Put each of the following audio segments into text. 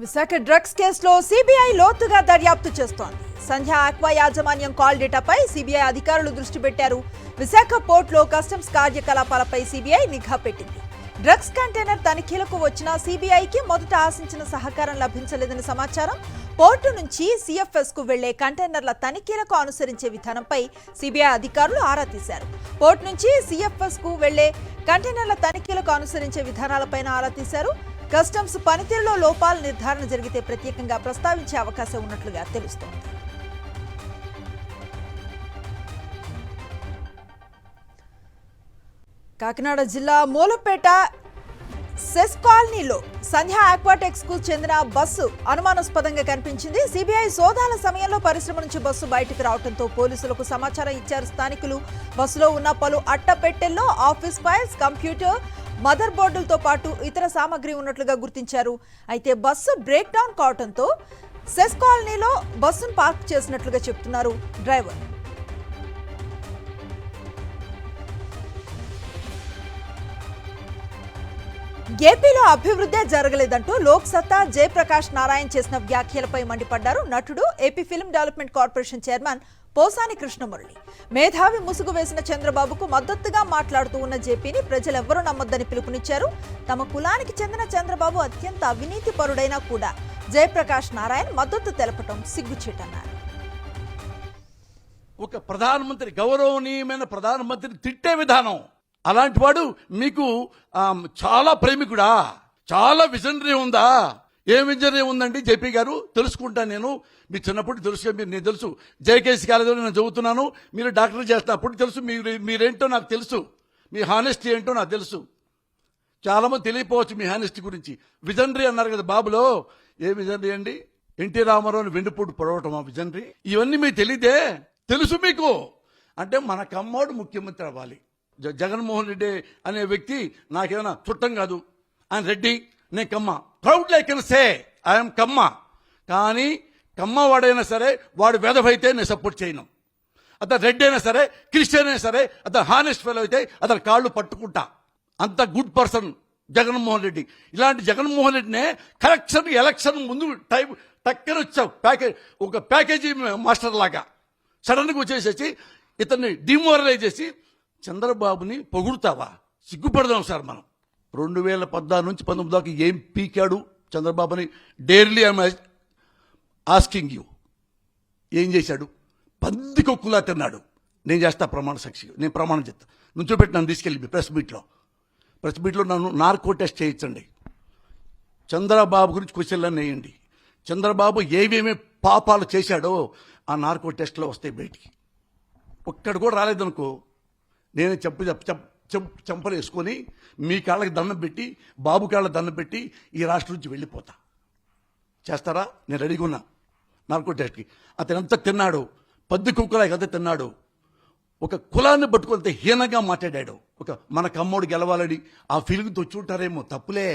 Visakha drugs కేసులో CBI లోతుగా దర్యాప్తు చేస్తోంది. సంధ్య ఆక్వా యాజమాన్యం కాల్ డేటాపై సిబిఐ అధికారులు దృష్టి పెట్టారు. విశాఖ పోర్టులో కస్టమ్స్ కార్యకలాపాలపై సిబిఐ నిఘా పెట్టింది. డ్రగ్స్ కంటైనర్ తనిఖీలకు వచ్చిన సిబిఐకి మొదట ఆశించిన సహకారం లభించలేదని సమాచారం. పోర్టు నుంచి సిఎఫ్ఎస్ కు వెళ్లే కంటైనర్ల తనిఖీలకు అనుసరించే విధానంపై సిబిఐ అధికారులు ఆరా తీశారు. పోర్టు నుంచి సిఎఫ్ఎస్ కు వెళ్లే కంటైనర్ల తనిఖీలకు అనుసరించే విధానాలపై ఆరా తీశారు. కస్టమ్స్ పనితీరులో లోపాలు నిర్ధారణ జరిగితే ప్రత్యేకంగా ప్రస్తావించే అవకాశం ఉన్నట్లుగా తెలుస్తోంది. కాకినాడ జిల్లా మూలపేట సెస్ కాలనీలో సంధ్య ఆక్వాటెక్స్ కు చెందిన బస్సు అనుమానాస్పదంగా కనిపించింది. సిబిఐ సోదాల సమయంలో పరిశ్రమ నుంచి బస్సు బయటకు రావడంతో పోలీసులకు సమాచారం ఇచ్చారు స్థానికులు. బస్సులో ఉన్న పలు అట్టపెట్టెల్లో ఆఫీస్ ఫైల్స్, కంప్యూటర్, మదర్ బోర్డులతో పాటు ఇతర సామగ్రి ఉన్నట్లుగా గుర్తించారు. అయితే బస్సు బ్రేక్ డౌన్ కావడంతో సెస్ కాలనీలో బస్సును పార్క్ చేసినట్లుగా చెప్తున్నారు డ్రైవర్. ఏపీలో అభివృద్ధి జరగలేదంటూ లోక్ సత్తా జయప్రకాష్ నారాయణ్ చేసిన వ్యాఖ్యలపై మండిపడ్డారు నటుడు. AP film development corporation chairman Posani Krishnamurali. మేధావి ముసుగు వేసిన చంద్రబాబుకు మద్దతుగా మాట్లాడుతూ ఉన్న జేపీని ప్రజలెవ్వరూ నమ్మొద్దని పిలుపునిచ్చారు. తమ కులానికి చెందిన చంద్రబాబు అత్యంత అవినీతి పరుడైనా కూడా జయప్రకాష్ నారాయణ్ మద్దతు తెలపడం సిగ్గుచేటన్నారు. ఒక ప్రధానమంత్రి, గౌరవనీయమైన ప్రధానమంత్రిని తిట్టే విధానం, అలాంటి వాడు మీకు చాలా ప్రేమికుడా? చాలా విజనరీ ఉందా? ఏం విజనరీ ఉందండి జేపీ గారు? తెలుసుకుంటాను నేను. మీ చిన్నప్పుడు తెలుసు, మీరు నేను తెలుసు. జేకేసీ కాలేజీలో నేను చదువుతున్నాను, మీరు డాక్టర్ చేస్తున్నప్పుడు తెలుసు. మీరేంటో నాకు తెలుసు, మీ హానెస్టీ ఏంటో నాకు తెలుసు. చాలా మంది తెలియపోవచ్చు మీ హానెస్టీ గురించి. విజనరీ అన్నారు కదా బాబులో, ఏ విజనరీ అండి? ఎన్టీ రామారావుని వెండిపూడి పొడవటమా విజనరీ? ఇవన్నీ మీకు తెలియదే? తెలుసు మీకు. అంటే మన కమ్మోడు ముఖ్యమంత్రి అవ్వాలి. జగన్మోహన్ రెడ్డి అనే వ్యక్తి నాకేమైనా చుట్టం కాదు. ఆయన రెడ్డి, నేను Kamma. Proudly I can say I'm Kamma. కానీ కమ్మ వాడైనా సరే వాడు వెధవైతే నేను సపోర్ట్ చేయను. అతను రెడ్డి అయినా సరే, క్రిస్టియన్ అయినా సరే, అతను హానెస్ట్ ఫెలో అయితే అతని కాళ్ళు పట్టుకుంటా. అంత గుడ్ పర్సన్ జగన్మోహన్ రెడ్డి. ఇలాంటి జగన్మోహన్ రెడ్డినే కరెక్షన్ ఎలక్షన్ ముందు టైం టక్కన వచ్చావు, ఒక ప్యాకేజీ మాస్టర్ లాగా సడన్గా వచ్చేసేసి ఇతన్ని డిమోరలైజ్ చేసి చంద్రబాబుని పొగుడుతావా? సిగ్గుపడదాం సార్ మనం. 2014 నుంచి 19 దాకా ఏం పీకాడు చంద్రబాబుని? డేర్లీ ఐఎమ్ ఆస్కింగ్ యూ. ఏం చేశాడు? పంది కొక్కులా తిన్నాడు. నేను చేస్తా ప్రమాణ సాక్షిగా, నేను ప్రమాణం చేస్తా. నుంచోబెట్టి నన్ను తీసుకెళ్ళి ప్రెస్ మీట్లో నన్ను నార్కో టెస్ట్ చేయించండి. చంద్రబాబు గురించి క్వశ్చన్లన్నీ వేయండి. చంద్రబాబు ఏమేమి పాపాలు చేశాడో ఆ నార్కో టెస్ట్లో వస్తాయి బయటికి. ఒక్కడు కూడా రాలేదనుకో, నేను చెంపలు వేసుకొని మీ కాళ్ళకి దండం పెట్టి, బాబు కాళ్ళకి దండం పెట్టి ఈ రాష్ట్రం నుంచి వెళ్ళిపోతా. చేస్తారా? నేను రెడీగా ఉన్నా నార్కో టెస్ట్కి. అతను ఎంత తిన్నాడు, పద్ది కుక్కలా ఎంత తిన్నాడు. ఒక కులాన్ని పట్టుకుంటే హీనంగా మాట్లాడాడు. ఒక మన కమ్మోడు గెలవాలని ఆ ఫీలింగ్తో వచ్చి ఉంటారేమో. తప్పులే,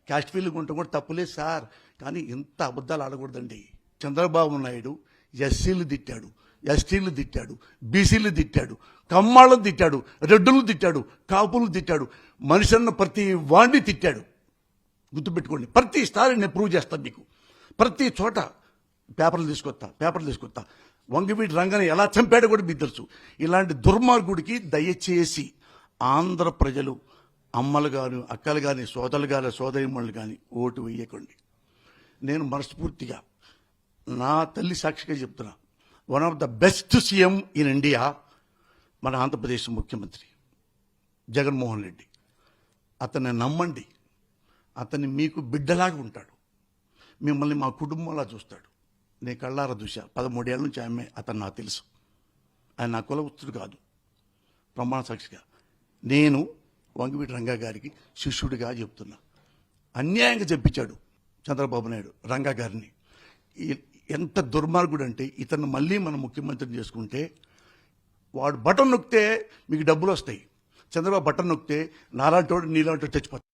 క్యాస్ట్ ఫీలింగ్ ఉంటే కూడా తప్పులే సార్. కానీ ఇంత అబద్ధాలు ఆడకూడదండి. చంద్రబాబు నాయుడు ఎస్సీలు తిట్టాడు, ఎస్టీలు తిట్టాడు, బీసీలు తిట్టాడు, కమ్మాళ్ళను తిట్టాడు, రెడ్డులు తిట్టాడు, కాపులు తిట్టాడు, మనిషి అన్న ప్రతి వాడిని తిట్టాడు. గుర్తుపెట్టుకోండి. ప్రతిసారి నేను ప్రూవ్ చేస్తాను మీకు. ప్రతి చోట పేపర్లు తీసుకొస్తా. వంగవీటి రంగని ఎలా చంపాడో కూడా మీకు తెలుసు. ఇలాంటి దుర్మార్గుడికి దయచేసి ఆంధ్ర ప్రజలు, అమ్మలు కానీ, అక్కలు కానీ, సోదరులు కానీ, సోదరిమణులు కానీ ఓటు వేయకండి. నేను మనస్ఫూర్తిగా నా తల్లి సాక్షిగా చెప్తున్నా, one of the best CM in India మన ఆంధ్రప్రదేశ్ ముఖ్యమంత్రి జగన్మోహన్ రెడ్డి. అతన్ని నమ్మండి. అతన్ని మీకు బిడ్డలాగా ఉంటాడు. మిమ్మల్ని మా కుటుంబంలా చూస్తాడు. నేను కళ్ళారా చూశా. 13 ఏళ్ళ నుంచి అతను నాకు తెలుసు. ఆయన నా కులవృత్తుడు కాదు. ప్రమాణ సాక్షిగా నేను వంగవీటి రంగా గారికి శిష్యుడిగా చెప్తున్నా. అన్యాయంగా చెప్పించాడు చంద్రబాబు నాయుడు రంగా గారిని. ఎంత దుర్మార్గుడు అంటే, ఇతను మళ్ళీ మనం ముఖ్యమంత్రిని చేసుకుంటే వాడు బటన్ నొక్కితే మీకు డబ్బులు వస్తాయి. చంద్రబాబు బటన్ నొక్కితే నాలాంటోడు నీలాంటోడు చచ్చిపోతాడు.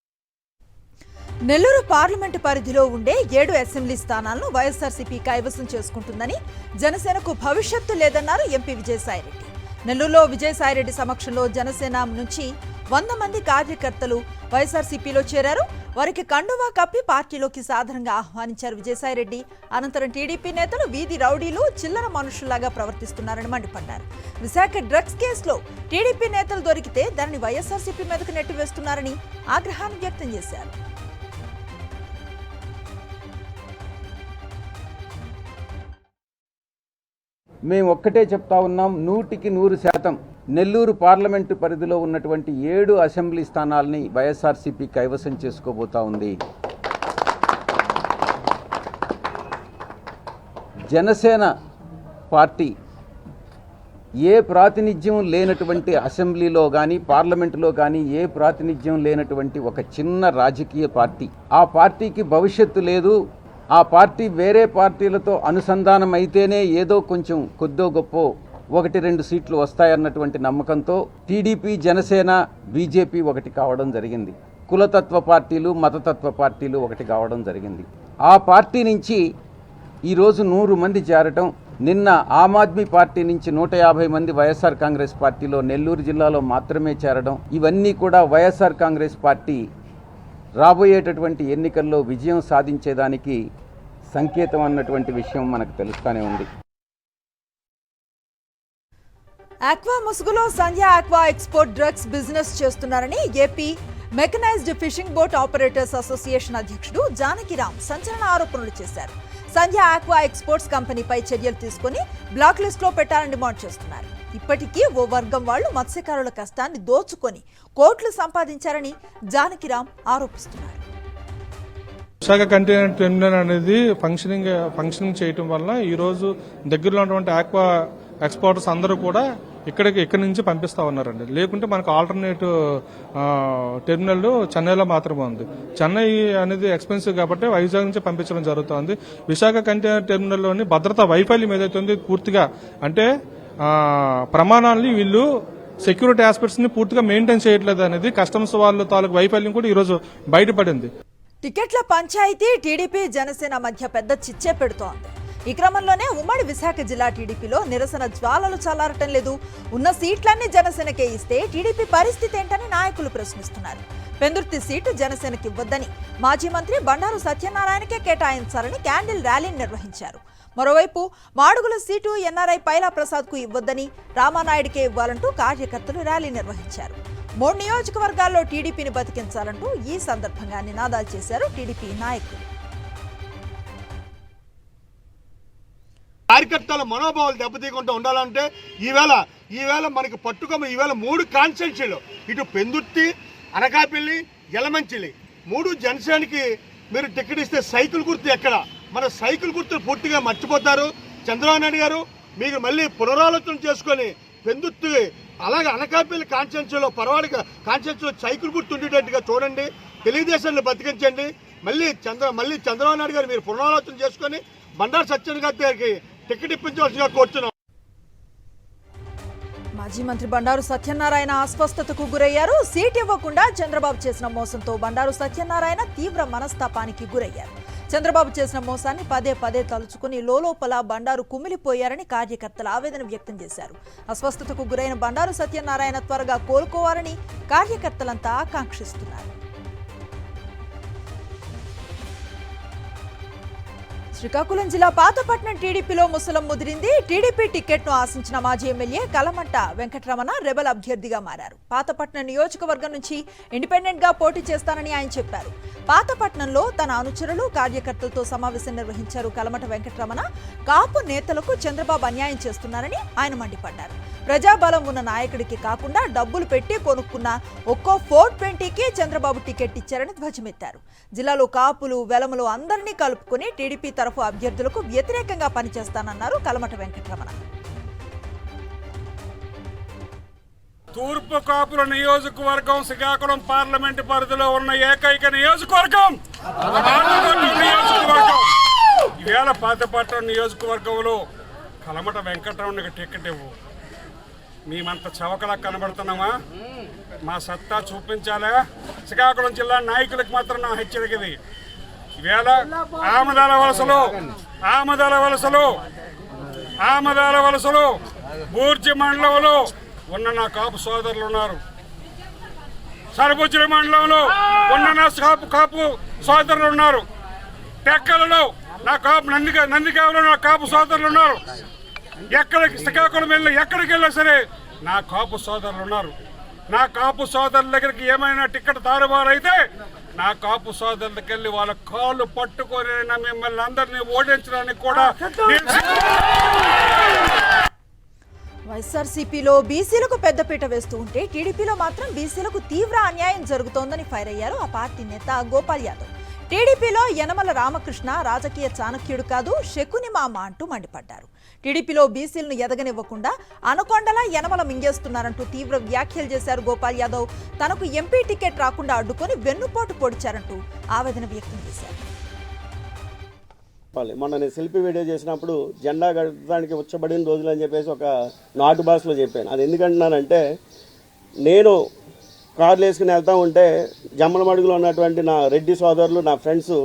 నెల్లూరు పార్లమెంటు పరిధిలో ఉండే 7 అసెంబ్లీ స్థానాలను వైఎస్ఆర్సీపీ కైవసం చేసుకుంటుందని, జనసేనకు భవిష్యత్తు లేదన్నారు ఎంపీ విజయసాయిరెడ్డి. నెల్లూరులో విజయసాయిరెడ్డి సమక్షంలో జనసేన నుంచి 100 మంది కార్యకర్తలు వైఎస్ఆర్సీపీలో చేరారు. వారికి కండువా కప్పి పార్టీలోకి సాధారణంగా ఆహ్వానించారు విజయసాయిరెడ్డి. అనంతరం టీడీపీ నేతలు వీధి రౌడీలు చిల్లర మనుషుల్లాగా ప్రవర్తిస్తున్నారని మండిపడ్డారు. విశాఖ డ్రగ్స్ కేసులో టీడీపీ నేతలు దొరికితే దానిని వైఎస్ఆర్సీపీ మీదకు నెట్టివేస్తున్నారని ఆగ్రహాన్ని వ్యక్తం చేశారు. మేము ఒక్కటే చెప్తా ఉన్నాం, 100% నెల్లూరు పార్లమెంటు పరిధిలో ఉన్నటువంటి 7 అసెంబ్లీ స్థానాలని వైఎస్ఆర్సీపీ కైవసం చేసుకోబోతా ఉంది. జనసేన పార్టీ ఏ ప్రాతినిధ్యం లేనటువంటి అసెంబ్లీలో కానీ పార్లమెంటులో కానీ ఏ ప్రాతినిధ్యం లేనటువంటి ఒక చిన్న రాజకీయ పార్టీ. ఆ పార్టీకి భవిష్యత్తు లేదు. ఆ పార్టీ వేరే పార్టీలతో అనుసంధానం అయితేనే ఏదో కొంచెం కొద్దో గొప్పో 1-2 సీట్లు వస్తాయన్నటువంటి నమ్మకంతో టీడీపీ, జనసేన, బీజేపీ ఒకటి కావడం జరిగింది. కులతత్వ పార్టీలు, మతతత్వ పార్టీలు ఒకటి కావడం జరిగింది. ఆ పార్టీ నుంచి ఈరోజు 100 మంది చేరటం, నిన్న ఆమ్ ఆద్మీ పార్టీ నుంచి 150 మంది వైఎస్ఆర్ కాంగ్రెస్ పార్టీలో నెల్లూరు జిల్లాలో మాత్రమే చేరడం, ఇవన్నీ కూడా వైఎస్ఆర్ కాంగ్రెస్ పార్టీ రాబోయేటటువంటి ఎన్నికల్లో విజయం సాధించేదానికి సంకేతం అన్నటువంటి విషయం మనకు తెలుస్తూనే ఉంది. ఆక్వా ముసుగులో సంధ్య ఆక్వా ఎక్స్పోర్ట్ డ్రగ్స్ బిజినెస్ చేస్తున్నారని AP mechanised fishing boat operators association అధ్యక్షుడు జానకిరామ్ సంచలన ఆరోపణలు చేశారు. సంధ్య ఆక్వా ఎక్స్పోర్ట్స్ కంపెనీపై చర్యలు తీసుకుని బ్లాక్ లిస్ట్ లో పెట్టాలని డిమాండ్ చేస్తున్నారు. ఇప్పటికీ ఓ వర్గం వాళ్లు మత్స్యకారుల కష్టాన్ని దోచుకొని కోట్లు సంపాదించారని జానకిరామ్ ఆరోపిస్తున్నారు. విశాఖ కంటైనర్ టెర్మినల్ అనేది ఫంక్షనింగ్ చేయటం వల్ల ఈరోజు దగ్గరలో ఉన్నటువంటి ఆక్వా ఎక్స్పోర్టర్స్ అందరూ కూడా ఇక్కడి నుంచి పంపిస్తా ఉన్నారండి. లేకుంటే మనకు ఆల్టర్నేటివ్ టెర్మినల్ చెన్నైలో మాత్రమే ఉంది. చెన్నై అనేది ఎక్స్పెన్సివ్ కాబట్టి వైజాగ్ నుంచి పంపించడం జరుగుతుంది. విశాఖ కంటైనర్ టెర్మినల్లోని భద్రతా వైఫల్యం ఏదైతే ఉంది పూర్తిగా అంటే ప్రమాణాలని వీళ్ళు సెక్యూరిటీ ఆస్పెక్ట్స్ ని పూర్తిగా మెయింటైన్ చేయట్లేదు అనేది కస్టమ్స్ వాళ్ళ తాలూకు వైఫల్యం కూడా ఈరోజు బయటపడింది. టికెట్ల పంచాయతీ టీడీపీ, జనసేన మధ్య పెద్ద చిచ్చే పెడుతోంది. ఈ క్రమంలోనే ఉమ్మడి విశాఖ జిల్లా టీడీపీలో నిరసన జ్వాలలు చల్లారటం లేదు. ఉన్న సీట్లన్నీ జనసేనకే ఇస్తే టీడీపీ పరిస్థితి ఏంటని నాయకులు ప్రశ్నిస్తున్నారు. పెందుర్తి సీటు జనసేనకి ఇవ్వొద్దని మాజీ మంత్రి బండారు సత్యనారాయణకే కేటాయించాలని క్యాండిల్ ర్యాలీని నిర్వహించారు. మరోవైపు మాడుగుల సీటు ఎన్ఆర్ఐ పైలా ప్రసాద్ కు ఇవ్వొద్దని రామానాయుడికే ఇవ్వాలంటూ కార్యకర్తలు ర్యాలీ నిర్వహించారు. 3 నియోజకవర్గాల్లో టీడీపీని బతికించాలంటూ ఈ సందర్భంగా నినాదాలు చేశారు టీడీపీ నాయకులు. కార్యకర్తల మనోభావాలు దెబ్బతీయకుండా ఉండాలంటే ఈవేళ మనకి పట్టుకోమ ఈవేళ 3 కాన్స్టిట్యూన్సీలు, ఇటు పెందుర్తి, అనకాపల్లి, యలమంచిలి 3 జనసేనకి మీరు టికెట్ ఇస్తే సైకిల్ గుర్తు ఎక్కడ? మన సైకిల్ గుర్తులు పూర్తిగా మర్చిపోతారు. చంద్రబాబు నాయుడు గారు మీకు మళ్ళీ పునరాలోచన చేసుకొని పెందుర్తి అలాగే అనకాపల్లి కాన్స్టిట్యూన్సీలో పరవాడి కాన్స్టిట్యూన్సీలో సైకిల్ గుర్తు ఉండేటట్టుగా చూడండి. తెలుగుదేశాన్ని బతికించండి. మళ్ళీ చంద్రబాబు నాయుడు గారు మీరు పునరాలోచన చేసుకొని బండారు సత్యనారాయణ గారికి టికెట్ ఇప్పించవలసిగా కోరుతున్నాం. మాజీ మంత్రి బండారు సత్యనారాయణ అస్వస్థతకు గురయ్యారు. సీట్ ఇవ్వకుండా చంద్రబాబు చేసిన మోసంతో బండారు సత్యనారాయణ తీవ్ర మనస్తాపానికి గురయ్యారు. చంద్రబాబు చేసిన మోసాన్ని పదే తలుచుకుని లోపల బండారు కుమిలిపోయారని కార్యకర్తలు ఆవేదన వ్యక్తం చేశారు. అస్వస్థతకు గురైన బండారు సత్యనారాయణ త్వరగా కోలుకోవాలని కార్యకర్తలంతా ఆకాంక్షిస్తున్నారు. శ్రీకాకుళం జిల్లా పాతపట్నం టీడీపీలో ముసలం ముదిరింది. టీడీపీ టికెట్ను ఆశించిన మాజీ ఎమ్మెల్యే కలమంట వెంకటరమణ రెబల్ అభ్యర్థిగా మారారు. పాతపట్నం నియోజకవర్గం నుంచి ఇండిపెండెంట్ గా పోటీ చేస్తానని ఆయన చెప్పారు. పాతపట్నంలో తన అనుచరులు, కార్యకర్తలతో సమావేశం నిర్వహించారు. కలమంట వెంకటరమణ కాపు నేతలకు చంద్రబాబు అన్యాయం చేస్తున్నారని ఆయన మండిపడ్డారు. ప్రజాబలం ఉన్న నాయకుడికి కాకుండా డబ్బులు పెట్టి కొనుక్కున్న ఒక్కో 420కి చంద్రబాబు టికెట్ ఇచ్చారని ధ్వజమెత్తారు. జిల్లాలో కాపులు, వెలములు అందరినీ కలుపుకుని టీడీపీ తరఫు అభ్యర్థులకు వ్యతిరేకంగా పనిచేస్తానన్నారు కలమట వెంకటరమణ. తూర్పు కాపుల నియోజకవర్గం శ్రీకాకుళం పార్లమెంటు పరిధిలో ఉన్న ఏకైక నియోజకవర్గం ఈవేళ పాతపట్నం నియోజకవర్గంలో కలమట వెంకటరమణకి టికెట్ ఇవ్వు. మేమంత చవకలా కనబడుతున్నామా? మా సత్తా చూపించాలా? శ్రీకాకుళం జిల్లా నాయకులకు మాత్రం నా హెచ్చరికది. ఈవేళ ఆమదాల వలసలో బూర్జి మండలంలో ఉన్న నా కాపు సోదరులు ఉన్నారు. సరబుజ్జల మండలంలో ఉన్న నా కాపు సోదరులు ఉన్నారు. టెక్కలలో నా కాపు నందిగామలో నా కాపు సోదరులు ఉన్నారు. శ్రీకాకుళం వెళ్ళి ఎక్కడికి వెళ్ళినా సరే నా కాపు సోదరులు ఉన్నారు. నా కాపు సోదరుల దగ్గరికి ఏమైనా టికెట్ తారుమారు అయితే నా కాపు సోదరులకి వెళ్ళి వాళ్ళ కాళ్ళు పట్టుకొని మిమ్మల్ని అందరినీ ఓడించడానికి కూడా వైఎస్ఆర్సీపీలో బీసీలకు పెద్దపీట వేస్తూ ఉంటే టీడీపీలో మాత్రం బీసీలకు తీవ్ర అన్యాయం జరుగుతోందని ఫైర్ అయ్యారు ఆ పార్టీ నేత గోపాల్ యాదవ్. టీడీపీలో యనమల రామకృష్ణ రాజకీయ చాణక్యుడు కాదు, శకుని మామ అంటూ మండిపడ్డారు. టీడీపీలో బీసీలను ఎదగనివ్వకుండా అనకొండలా యనమల మింగేస్తున్నారంటూ తీవ్ర వ్యాఖ్యలు చేశారు గోపాల్ యాదవ్. తనకు ఎంపీ టికెట్ రాకుండా అడ్డుకొని వెన్నుపోటు పొడిచారంటూ ఆవేదన వ్యక్తం చేశారు. మొన్న నేను సెల్ఫీ వీడియో చేసినప్పుడు జెండా గడపడానికి ఉచ్చబడిన రోజులు అని చెప్పేసి ఒక నాటు భాషలో చెప్పాను. అది ఎందుకంటున్నానంటే, నేను కార్లు వేసుకుని వెళ్తూ ఉంటే జమ్మలమడుగులో ఉన్నటువంటి నా రెడ్డి సోదరులు, నా ఫ్రెండ్స్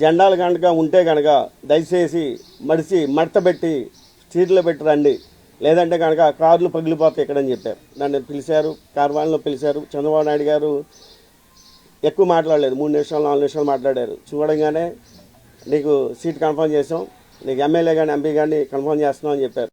జెండాలు కనుక ఉంటే కనుక దయచేసి మడతబెట్టి సీట్లో పెట్టి రండి, లేదంటే కనుక కార్లు పగిలిపోతాయి ఇక్కడని చెప్పారు. నన్ను పిలిచారు, కార్వాన్లో పిలిచారు. చంద్రబాబు నాయుడు గారు ఎక్కువ మాట్లాడలేదు, 3 నిమిషాలు 4 నిమిషాలు మాట్లాడారు. చూడగానే నీకు సీట్ కన్ఫర్మ్ చేసాం, నీకు ఎమ్మెల్యే కానీ ఎంపీ కానీ కన్ఫర్మ్ చేస్తున్నాం అని చెప్పారు.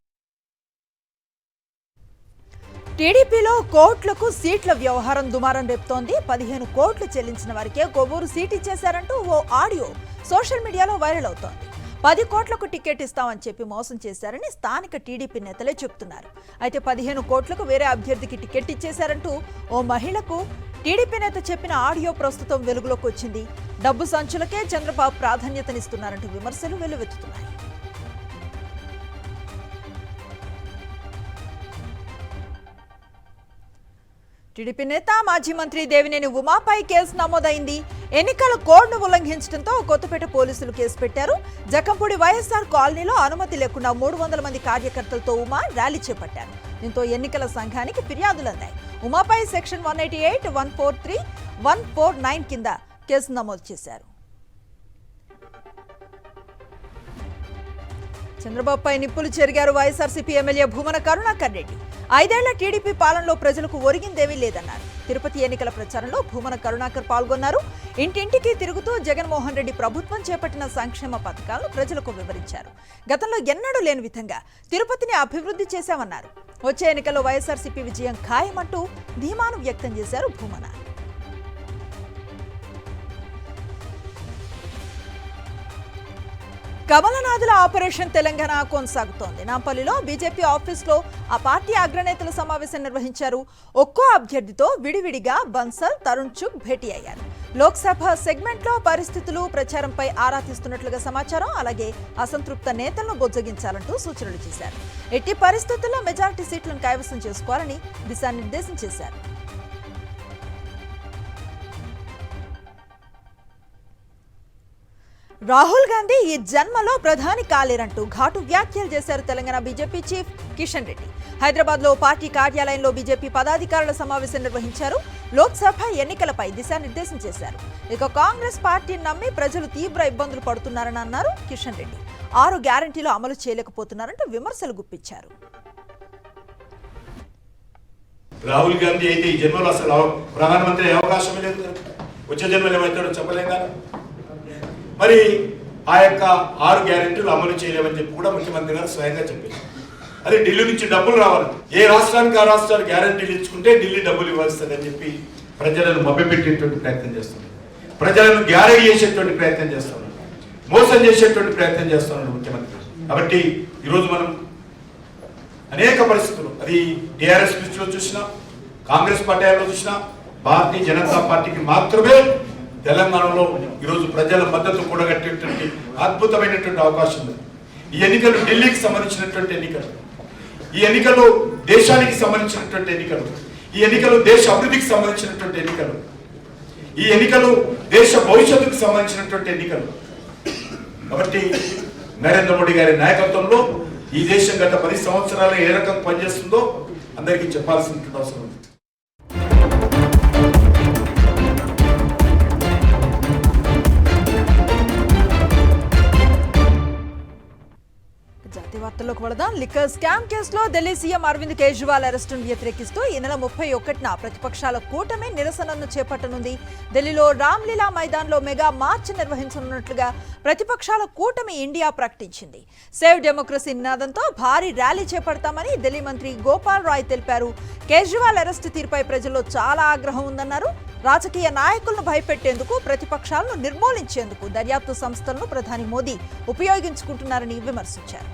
టీడీపీలో కోట్లకు సీట్ల వ్యవహారం దుమారం రేపుతోంది. 15 కోట్లు చెల్లించిన వారికే కొవ్వూరు సీట్ ఇచ్చేశారంటూ ఓ ఆడియో సోషల్ మీడియాలో వైరల్ అవుతోంది. 10 కోట్లకు టికెట్ ఇస్తామని చెప్పి మోసం చేశారని స్థానిక టీడీపీ నేతలే చెబుతున్నారు. అయితే 15 కోట్లకు వేరే అభ్యర్థికి టికెట్ ఇచ్చేశారంటూ ఓ మహిళకు టీడీపీ నేత చెప్పిన ఆడియో ప్రస్తుతం వెలుగులోకి వచ్చింది. డబ్బు సంచులకే చంద్రబాబు ప్రాధాన్యతనిస్తున్నారంటూ విమర్శలు వెల్లువెత్తుతున్నాయి. టీడీపీ నేత మాజీ మంత్రి దేవినేని ఉమాపై కేసు నమోదైంది. ఎన్నికల కోడ్ను ఉల్లంఘించడంతో కొత్తపేట పోలీసులు కేసు పెట్టారు. జకంపూడి వైఎస్ఆర్ కాలనీలో అనుమతి లేకుండా 300 మంది కార్యకర్తలతో ఉమా ర్యాలీ చేపట్టారు. దీంతో ఎన్నికల సంఘానికి ఫిర్యాదులు అందాయి. ఉమాపై సెక్షన్ 188, 143, 149 కింద కేసు నమోదు చేశారు. చంద్రబాబుపై నిప్పులు చెరిగారు వైఎస్ఆర్సీపీ ఎమ్మెల్యే భూమన కరుణాకర్ రెడ్డి. 5 ఏళ్ల టీడీపీ పాలనలో ప్రజలకు ఒరిగిందేమీ లేదన్నారు. తిరుపతి ఎన్నికల ప్రచారంలో భూమన కరుణాకర్ పాల్గొన్నారు. ఇంటింటికి తిరుగుతూ జగన్మోహన్ రెడ్డి ప్రభుత్వం చేపట్టిన సంక్షేమ పథకాలను ప్రజలకు వివరించారు. గతంలో ఎన్నడూ లేని విధంగా తిరుపతిని అభివృద్ధి చేశామన్నారు. వచ్చే ఎన్నికల్లో వైఎస్ఆర్సీపీ విజయం ఖాయమంటూ ధీమాను వ్యక్తం చేశారు భూమన. కమలనాథుల ఆపరేషన్ తెలంగాణ కొనసాగుతోంది. నాంపల్లిలో బీజేపీ ఆఫీస్లో ఆ పార్టీ అగ్రనేతల సమావేశం నిర్వహించారు. ఒక్కో అభ్యర్థితో విడివిడిగా బన్సల్, తరుణ్ చుగ్ భేటీ అయ్యారు. లోక్సభ సెగ్మెంట్లో పరిస్థితులు, ప్రచారంపై ఆరా తీస్తున్నట్లుగా సమాచారం. అలాగే అసంతృప్త నేతలను బొజ్జగించాలంటూ సూచనలు చేశారు. ఎట్టి పరిస్థితుల్లో మెజారిటీ సీట్లను కైవసం చేసుకోవాలని దిశానిర్దేశం చేశారు. రాహుల్ గాంధీ ఈ జన్మలో ప్రధాని కాలేరంటూ ఘాటు వ్యాఖ్యలు చేశారు తెలంగాణ బీజేపీ చీఫ్ కిషన్ రెడ్డి. హైదరాబాద్లో పార్టీ కార్యాలయంలో బీజేపీ పదాధికారుల సమావేశం నిర్వహించారు. లోక్సభ ఎన్నికలపై దిశానిర్దేశం చేశారు. ఇక కాంగ్రెస్ పార్టీని నమ్మి ప్రజలు తీవ్ర ఇబ్బందులు పడుతున్నారని అన్నారు కిషన్ రెడ్డి. 6 గ్యారంటీలు అమలు చేయలేకపోతున్నారంటూ విమర్శలు గుప్పించారు. రాహుల్ గాంధీ అయితే ఈ జన్మలో అసలు ప్రధానమంత్రి అయ్యే అవకాశమే లేదు. వచ్చే జన్మలో ఏమవుతాడో చెప్పలేం కదా. మరి ఆ యొక్క 6 గ్యారెంటీలు అమలు చేయలేమని చెప్పి కూడా ముఖ్యమంత్రి గారు స్వయంగా చెప్పారు. అదే ఢిల్లీ నుంచి డబ్బులు రావాలి, ఏ రాష్ట్రానికి ఆ రాష్ట్రాలు గ్యారెంటీలు ఇచ్చుకుంటే ఢిల్లీ డబ్బులు ఇవ్వాల్సిందని చెప్పి ప్రజలను మభ్యపెట్టేటువంటి ప్రయత్నం చేస్తున్నారు. ప్రజలను గ్యారెంటీ చేసేటువంటి ప్రయత్నం చేస్తున్నారు, మోసం చేసేటువంటి ప్రయత్నం చేస్తున్నారు ముఖ్యమంత్రి. కాబట్టి ఈరోజు మనం అనేక పరిస్థితులు, అది టీఆర్ఎస్ దృష్టిలో చూసినా, కాంగ్రెస్ పార్టీలో చూసినా, భారతీయ జనతా పార్టీకి మాత్రమే తెలంగాణలో ఈరోజు ప్రజల మద్దతు కూడగట్టేటువంటి అద్భుతమైనటువంటి అవకాశం ఉంది. ఈ ఎన్నికలు ఢిల్లీకి సంబంధించినటువంటి ఎన్నికలు, ఈ ఎన్నికలు దేశానికి సంబంధించినటువంటి ఎన్నికలు, ఈ ఎన్నికలు దేశ అభివృద్ధికి సంబంధించినటువంటి ఎన్నికలు, ఈ ఎన్నికలు దేశ భవిష్యత్తుకు సంబంధించినటువంటి ఎన్నికలు. కాబట్టి నరేంద్ర మోడీ గారి నాయకత్వంలో ఈ దేశం గత 10 సంవత్సరాలు ఏ రకంగా పనిచేస్తుందో అందరికీ చెప్పాల్సినటువంటి అవసరం ఉంది. జాతీయ వార్తల్లోకి వెళదాం. లిక్కర్ స్కామ్ కేసులో ఢిల్లీ సీఎం అరవింద్ కేజ్రీవాల్ అరెస్టును వ్యతిరేకిస్తూ ఈ నెల 31న ప్రతిపక్షాల కూటమి నిరసనను చేపట్టనుంది. ఢిల్లీలో రామ్లీలా మైదాన్లో మెగా మార్చ్ నిర్వహించనున్నట్లుగా ప్రతిపక్షాల కూటమి ఇండియా ప్రకటించింది. సేవ్ డెమోక్రసీ నినాదంతో భారీ ర్యాలీ చేపడతామని ఢిల్లీ మంత్రి గోపాల్ రాయ్ తెలిపారు. కేజ్రీవాల్ అరెస్టు తీరుపై ప్రజల్లో చాలా ఆగ్రహం ఉందన్నారు. రాజకీయ నాయకులను భయపెట్టేందుకు, ప్రతిపక్షాలను నిర్మూలించేందుకు దర్యాప్తు సంస్థలను ప్రధాని మోదీ ఉపయోగించుకుంటున్నారని విమర్శించారు.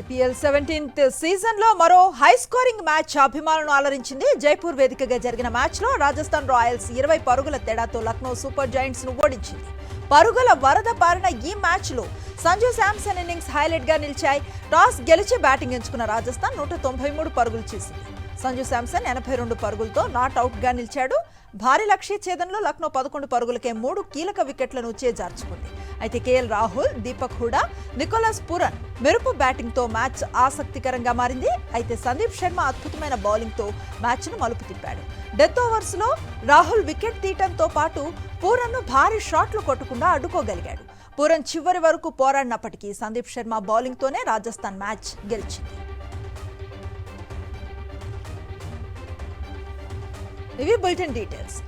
IPL 17th సీజన్లో మరో హై స్కోరింగ్ మ్యాచ్ అభిమానులను అలరించింది. జైపూర్ వేదికగా జరిగిన మ్యాచ్లో రాజస్థాన్ రాయల్స్ 20 పరుగుల తేడాతో లక్నో సూపర్ జైంట్స్ ను ఓడించింది. పరుగుల వరద పారిన ఈ మ్యాచ్లో సంజు శాంసన్ ఇన్నింగ్స్ హైలైట్ గా నిలిచాయి. టాస్ గెలిచి బ్యాటింగ్ ఎంచుకున్న రాజస్థాన్ 193 పరుగులు చేసింది. సంజు శాంసన్ 82 పరుగులతో నాట్అవుట్ గా నిలిచాడు. భారీ లక్ష్య ఛేదనలో లక్నో 11 పరుగులకే 3 కీలక వికెట్లను చేజార్చుకుంది. అయితే KL Rahul, Deepak Hooda, Nicholas Pooran మెరుపు బ్యాటింగ్ తో మ్యాచ్ ఆసక్తికరంగా మారింది. అయితే సందీప్ శర్మ అద్భుతమైన బౌలింగ్ తో మ్యాచ్ ను మలుపు తిప్పాడు. డెత్ ఓవర్స్ లో రాహుల్ వికెట్ తీయటంతో పాటు పూరన్ ను భారీ షాట్లు కొట్టకుండా అడ్డుకోగలిగాడు. పూరన్ చివరి వరకు పోరాడినప్పటికీ సందీప్ శర్మ బౌలింగ్ తోనే రాజస్థాన్ మ్యాచ్ గెలిచింది. ఇవి బులెటిన్ డీటెయిల్స్.